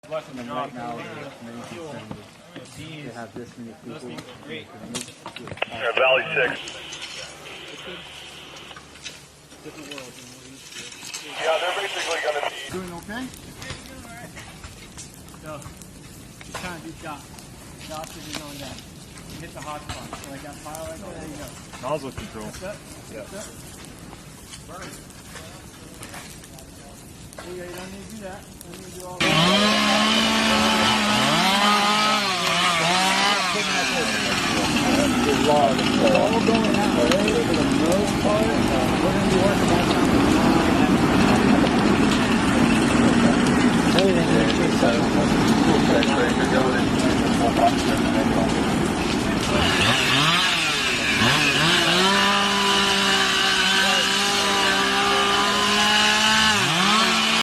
And right now, the main concern is to have this many people. Valley 6. Different world than we're used to. Yeah, they're basically going to be... Doing okay? So, just trying to do shots. Shots as you're going down. You hit the hot spot. So like that pile right there, you go. Nozzle control. That's it? Yeah. That's it? Burn. Oh yeah, you don't need to do that. You don't need to do all that. All going